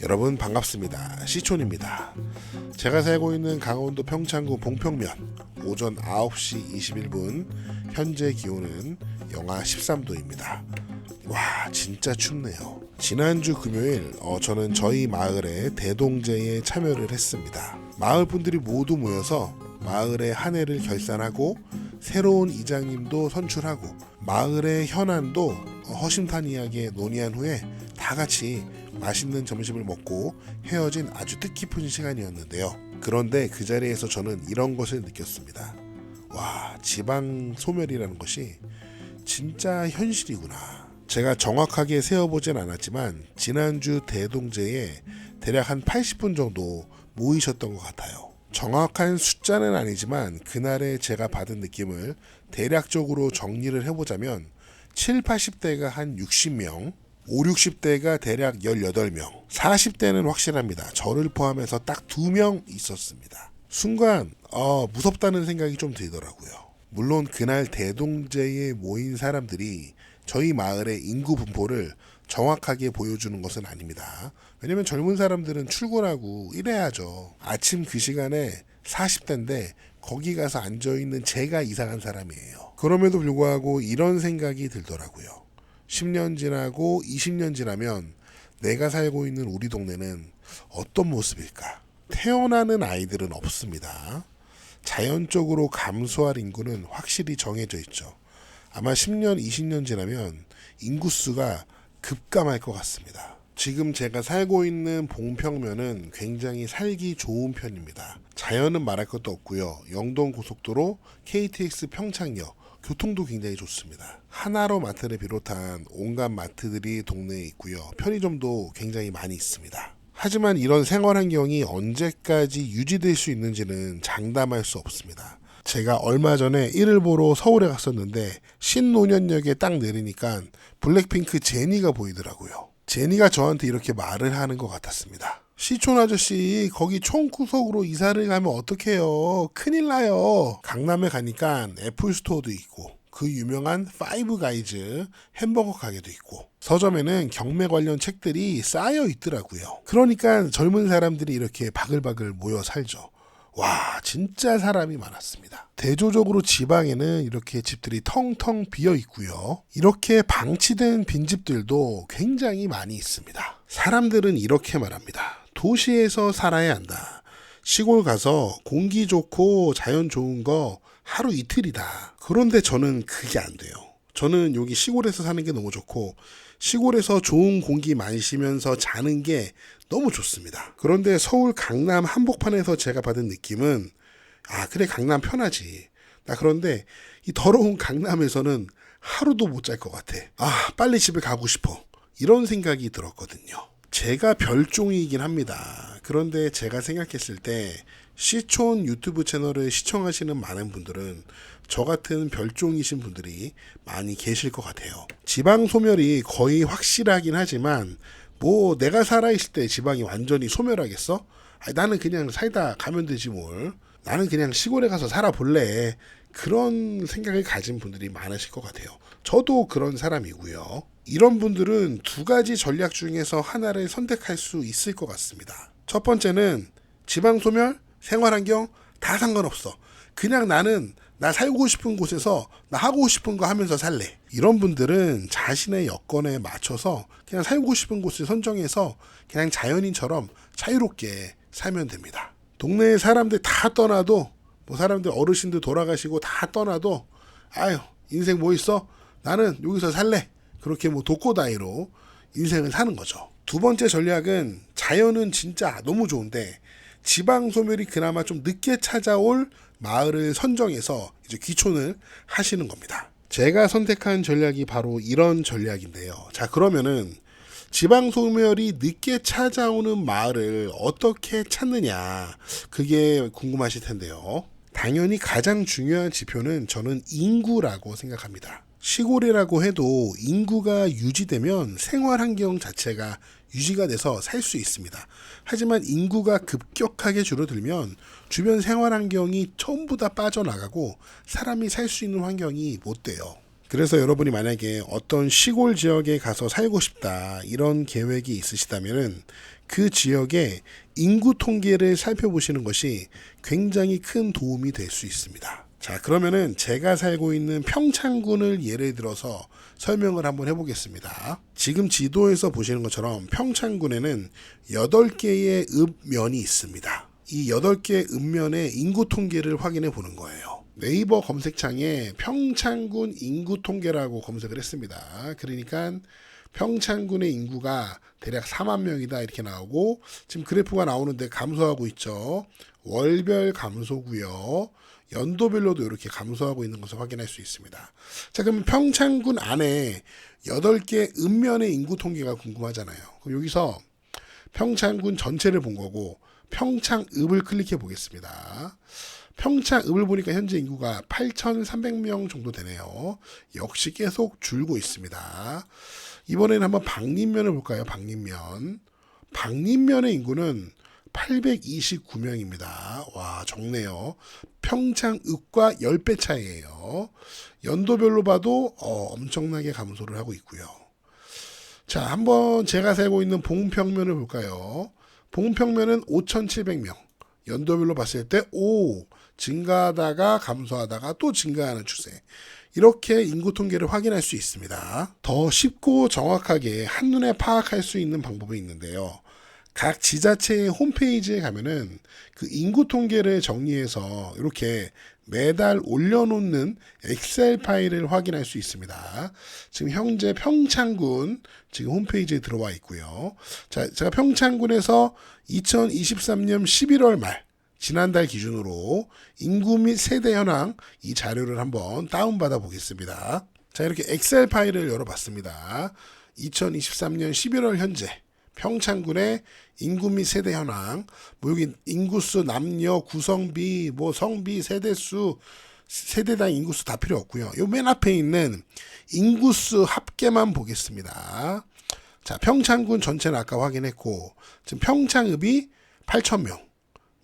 여러분 반갑습니다. 시촌입니다. 제가 살고 있는 강원도 평창구 봉평면 오전 9시 21분 현재 기온은 영하 13도입니다. 와 진짜 춥네요. 지난주 금요일 저는 저희 마을에 대동제에 참여를 했습니다. 마을 분들이 모두 모여서 마을의 한 해를 결산하고 새로운 이장님도 선출하고 마을의 현안도 허심탄회하게 논의한 후에 다 같이 맛있는 점심을 먹고 헤어진 아주 뜻깊은 시간이었는데요. 그런데 그 자리에서 저는 이런 것을 느꼈습니다. 와, 지방 소멸이라는 것이 진짜 현실이구나. 제가 정확하게 세어보진 않았지만 지난주 대동제에 대략 한 80분 정도 모이셨던 것 같아요. 정확한 숫자는 아니지만 그날에 제가 받은 느낌을 대략적으로 정리를 해보자면 7, 80대가 한 60명, 5, 60대가 대략 18명, 40대는 확실합니다. 저를 포함해서 딱 2명 있었습니다. 순간 무섭다는 생각이 좀 들더라고요. 물론 그날 대동제에 모인 사람들이 저희 마을의 인구 분포를 정확하게 보여주는 것은 아닙니다. 왜냐면 젊은 사람들은 출근하고 일해야죠. 아침 그 시간에 40대인데 거기 가서 앉아있는 제가 이상한 사람이에요. 그럼에도 불구하고 이런 생각이 들더라고요. 10년 지나고 20년 지나면 내가 살고 있는 우리 동네는 어떤 모습일까? 태어나는 아이들은 없습니다. 자연적으로 감소할 인구는 확실히 정해져 있죠. 아마 10년, 20년 지나면 인구수가 급감할 것 같습니다. 지금 제가 살고 있는 봉평면은 굉장히 살기 좋은 편입니다. 자연은 말할 것도 없고요. 영동고속도로, KTX 평창역, 교통도 굉장히 좋습니다. 하나로 마트를 비롯한 온갖 마트들이 동네에 있고요. 편의점도 굉장히 많이 있습니다. 하지만 이런 생활 환경이 언제까지 유지될 수 있는지는 장담할 수 없습니다. 제가 얼마 전에 일을 보러 서울에 갔었는데 신논현역에 딱 내리니까 블랙핑크 제니가 보이더라고요. 제니가 저한테 이렇게 말을 하는 것 같았습니다. 시촌 아저씨 거기 총구석으로 이사를 가면 어떡해요. 큰일 나요. 강남에 가니까 애플스토어도 있고 그 유명한 파이브 가이즈 햄버거 가게도 있고 서점에는 경매 관련 책들이 쌓여 있더라고요. 그러니까 젊은 사람들이 이렇게 바글바글 모여 살죠. 와 진짜 사람이 많았습니다. 대조적으로 지방에는 이렇게 집들이 텅텅 비어 있고요. 이렇게 방치된 빈집들도 굉장히 많이 있습니다. 사람들은 이렇게 말합니다. 도시에서 살아야 한다. 시골 가서 공기 좋고 자연 좋은 거 하루 이틀이다. 그런데 저는 그게 안 돼요. 저는 여기 시골에서 사는 게 너무 좋고 시골에서 좋은 공기 마시면서 자는 게 너무 좋습니다. 그런데 서울 강남 한복판에서 제가 받은 느낌은 그래 강남 편하지. 나 그런데 이 더러운 강남에서는 하루도 못 잘 것 같아. 빨리 집에 가고 싶어. 이런 생각이 들었거든요. 제가 별종이긴 합니다. 그런데 제가 생각했을 때 시촌 유튜브 채널을 시청하시는 많은 분들은 저 같은 별종이신 분들이 많이 계실 것 같아요. 지방 소멸이 거의 확실하긴 하지만 뭐 내가 살아있을 때 지방이 완전히 소멸하겠어? 나는 그냥 살다 가면 되지 뭘. 나는 그냥 시골에 가서 살아볼래. 그런 생각을 가진 분들이 많으실 것 같아요. 저도 그런 사람이고요. 이런 분들은 두 가지 전략 중에서 하나를 선택할 수 있을 것 같습니다. 첫 번째는 지방 소멸, 생활환경 다 상관없어. 그냥 나는 나 살고 싶은 곳에서 나 하고 싶은 거 하면서 살래. 이런 분들은 자신의 여건에 맞춰서 그냥 살고 싶은 곳을 선정해서 그냥 자연인처럼 자유롭게 살면 됩니다. 동네에 사람들 다 떠나도 뭐 사람들 어르신들 돌아가시고 다 떠나도 인생 뭐 있어? 나는 여기서 살래. 그렇게 뭐 독고다이로 인생을 사는 거죠. 두 번째 전략은 자연은 진짜 너무 좋은데 지방 소멸이 그나마 좀 늦게 찾아올 마을을 선정해서 이제 귀촌을 하시는 겁니다. 제가 선택한 전략이 바로 이런 전략인데요. 자, 그러면은 지방 소멸이 늦게 찾아오는 마을을 어떻게 찾느냐, 그게 궁금하실 텐데요. 당연히 가장 중요한 지표는 저는 인구라고 생각합니다. 시골이라고 해도 인구가 유지되면 생활 환경 자체가 유지가 돼서 살 수 있습니다. 하지만 인구가 급격하게 줄어들면 주변 생활 환경이 전부 다 빠져나가고 사람이 살 수 있는 환경이 못 돼요. 그래서 여러분이 만약에 어떤 시골 지역에 가서 살고 싶다 이런 계획이 있으시다면은 그 지역의 인구 통계를 살펴보시는 것이 굉장히 큰 도움이 될 수 있습니다. 자, 그러면은 제가 살고 있는 평창군을 예를 들어서 설명을 한번 해보겠습니다. 지금 지도에서 보시는 것처럼 평창군에는 8개의 읍면이 있습니다. 이 8개의 읍면의 인구 통계를 확인해 보는 거예요. 네이버 검색창에 평창군 인구 통계라고 검색을 했습니다. 그러니까 평창군의 인구가 대략 4만 명이다 이렇게 나오고 지금 그래프가 나오는데 감소하고 있죠. 월별 감소고요. 연도별로도 이렇게 감소하고 있는 것을 확인할 수 있습니다. 자, 그러면 평창군 안에 8개 읍면의 인구 통계가 궁금하잖아요. 그럼 여기서 평창군 전체를 본 거고 평창읍을 클릭해 보겠습니다. 평창읍을 보니까 현재 인구가 8,300명 정도 되네요. 역시 계속 줄고 있습니다. 이번에는 한번 박림면을 볼까요? 박림면의 인구는 829명입니다. 와, 적네요. 평창읍과 10배 차이예요. 연도별로 봐도 엄청나게 감소를 하고 있고요. 자, 한번 제가 살고 있는 봉평면을 볼까요? 봉평면은 5,700명. 연도별로 봤을 때 증가하다가 감소하다가 또 증가하는 추세. 이렇게 인구 통계를 확인할 수 있습니다. 더 쉽고 정확하게 한눈에 파악할 수 있는 방법이 있는데요. 각 지자체의 홈페이지에 가면은 그 인구 통계를 정리해서 이렇게 매달 올려놓는 엑셀 파일을 확인할 수 있습니다. 지금 현재 평창군 지금 홈페이지에 들어와 있고요. 자, 제가 평창군에서 2023년 11월 말 지난달 기준으로 인구 및 세대 현황 이 자료를 한번 다운받아 보겠습니다. 자, 이렇게 엑셀 파일을 열어봤습니다. 2023년 11월 현재 평창군의 인구 및 세대 현황, 여기 인구수, 남녀, 구성비, 성비, 세대수, 세대당 인구수 다 필요 없고요. 요 맨 앞에 있는 인구수 합계만 보겠습니다. 자, 평창군 전체는 아까 확인했고 지금 평창읍이 8,000명,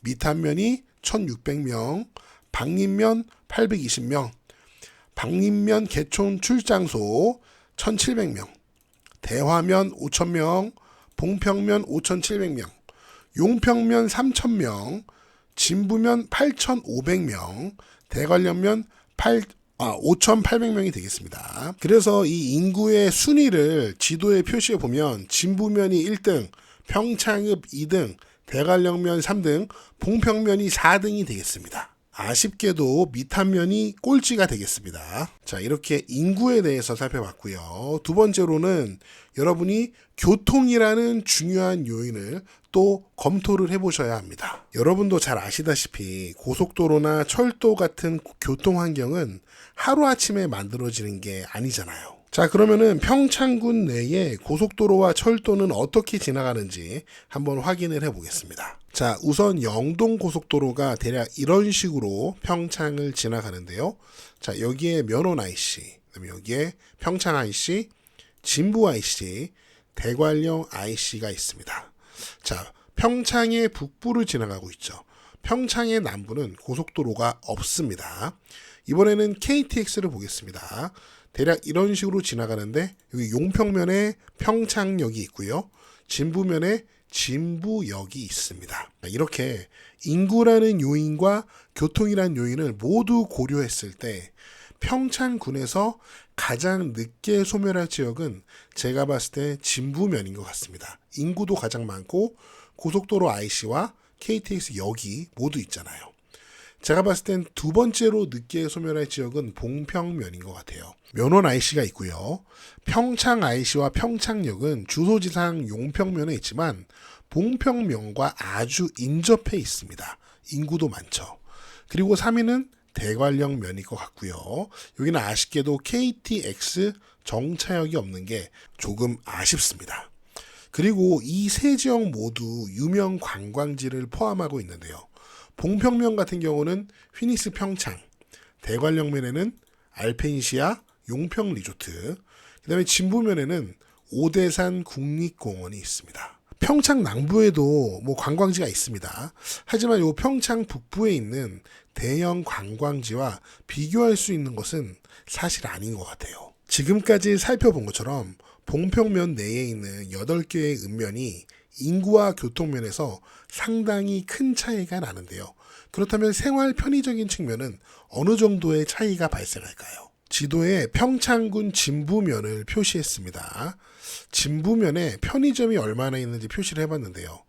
미탄면이 1,600명, 박림면 820명, 박림면 개촌 출장소 1,700명, 대화면 5,000명, 봉평면 5,700명, 용평면 3,000명, 진부면 8,500명, 대관령면 5,800명이 되겠습니다. 그래서 이 인구의 순위를 지도에 표시해 보면 진부면이 1등, 평창읍 2등, 대관령면 3등, 봉평면이 4등이 되겠습니다. 아쉽게도 미탄면이 꼴찌가 되겠습니다. 자, 이렇게 인구에 대해서 살펴봤고요. 두 번째로는 여러분이 교통이라는 중요한 요인을 또 검토를 해보셔야 합니다. 여러분도 잘 아시다시피 고속도로나 철도 같은 교통 환경은 하루아침에 만들어지는 게 아니잖아요. 자, 그러면은 평창군 내에 고속도로와 철도는 어떻게 지나가는지 한번 확인을 해보겠습니다. 자, 우선 영동고속도로가 대략 이런 식으로 평창을 지나가는데요. 자, 여기에 면원 IC, 그다음에 여기에 평창 IC, 진부 IC, 대관령 IC가 있습니다. 자, 평창의 북부를 지나가고 있죠. 평창의 남부는 고속도로가 없습니다. 이번에는 KTX를 보겠습니다. 대략 이런 식으로 지나가는데 여기 용평면에 평창역이 있고요. 진부면에 진부역이 있습니다. 이렇게 인구라는 요인과 교통이라는 요인을 모두 고려했을 때 평창군에서 가장 늦게 소멸할 지역은 제가 봤을 때 진부면인 것 같습니다. 인구도 가장 많고 고속도로 IC와 KTX 역이 모두 있잖아요. 제가 봤을 땐 두 번째로 늦게 소멸할 지역은 봉평면인 것 같아요. 면원 IC가 있고요. 평창 IC와 평창역은 주소지상 용평면에 있지만 봉평면과 아주 인접해 있습니다. 인구도 많죠. 그리고 3위는 대관령면일 것 같고요. 여기는 아쉽게도 KTX 정차역이 없는 게 조금 아쉽습니다. 그리고 이 세 지역 모두 유명 관광지를 포함하고 있는데요. 봉평면 같은 경우는 휘니스 평창, 대관령면에는 알펜시아 용평 리조트, 그 다음에 진부면에는 오대산 국립공원이 있습니다. 평창 남부에도 뭐 관광지가 있습니다. 하지만 요 평창 북부에 있는 대형 관광지와 비교할 수 있는 것은 사실 아닌 것 같아요. 지금까지 살펴본 것처럼 봉평면 내에 있는 8개의 읍면이 인구와 교통면에서 상당히 큰 차이가 나는데요. 그렇다면 생활 편의적인 측면은 어느 정도의 차이가 발생할까요? 지도에 평창군 진부면을 표시했습니다. 진부면에 편의점이 얼마나 있는지 표시를 해봤는데요.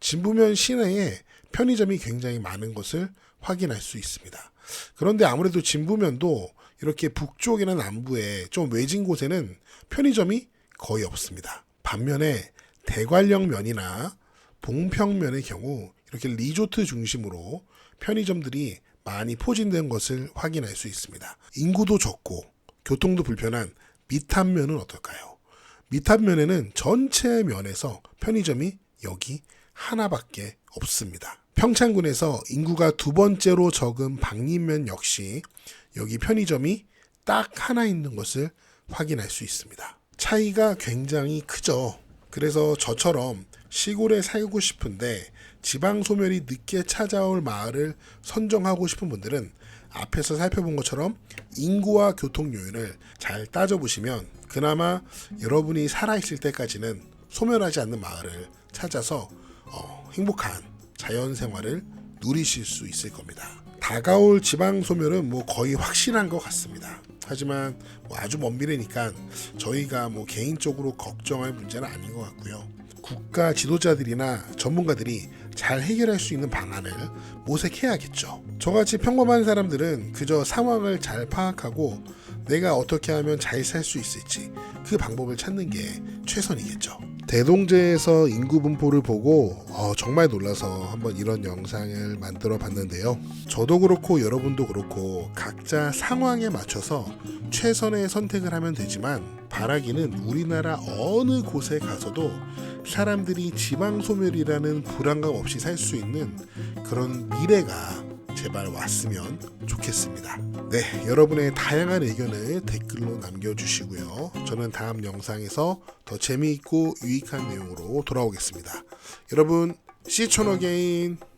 진부면 시내에 편의점이 굉장히 많은 것을 확인할 수 있습니다. 그런데 아무래도 진부면도 이렇게 북쪽이나 남부에 좀 외진 곳에는 편의점이 거의 없습니다. 반면에 대관령면이나 봉평면의 경우 이렇게 리조트 중심으로 편의점들이 많이 포진된 것을 확인할 수 있습니다. 인구도 적고 교통도 불편한 미탄면은 어떨까요? 미탄면에는 전체 면에서 편의점이 여기 하나밖에 없습니다. 평창군에서 인구가 2번째로 적은 방림면 역시 여기 편의점이 딱 하나 있는 것을 확인할 수 있습니다. 차이가 굉장히 크죠. 그래서 저처럼 시골에 살고 싶은데 지방 소멸이 늦게 찾아올 마을을 선정하고 싶은 분들은 앞에서 살펴본 것처럼 인구와 교통 요인을 잘 따져보시면 그나마 여러분이 살아있을 때까지는 소멸하지 않는 마을을 찾아서 행복한 자연생활을 누리실 수 있을 겁니다. 다가올 지방 소멸은 뭐 거의 확실한 것 같습니다. 하지만 뭐 아주 먼 미래니까 저희가 뭐 개인적으로 걱정할 문제는 아닌 것 같고요. 국가 지도자들이나 전문가들이 잘 해결할 수 있는 방안을 모색해야겠죠. 저같이 평범한 사람들은 그저 상황을 잘 파악하고 내가 어떻게 하면 잘 살 수 있을지 그 방법을 찾는 게 최선이겠죠. 대동제에서 인구 분포를 보고 정말 놀라서 한번 이런 영상을 만들어 봤는데요. 저도 그렇고 여러분도 그렇고 각자 상황에 맞춰서 최선의 선택을 하면 되지만 바라기는 우리나라 어느 곳에 가서도 사람들이 지방소멸이라는 불안감 없이 살 수 있는 그런 미래가 제발 왔으면 좋겠습니다. 네, 여러분의 다양한 의견을 댓글로 남겨주시고요. 저는 다음 영상에서 더 재미있고 유익한 내용으로 돌아오겠습니다. 여러분, See you again.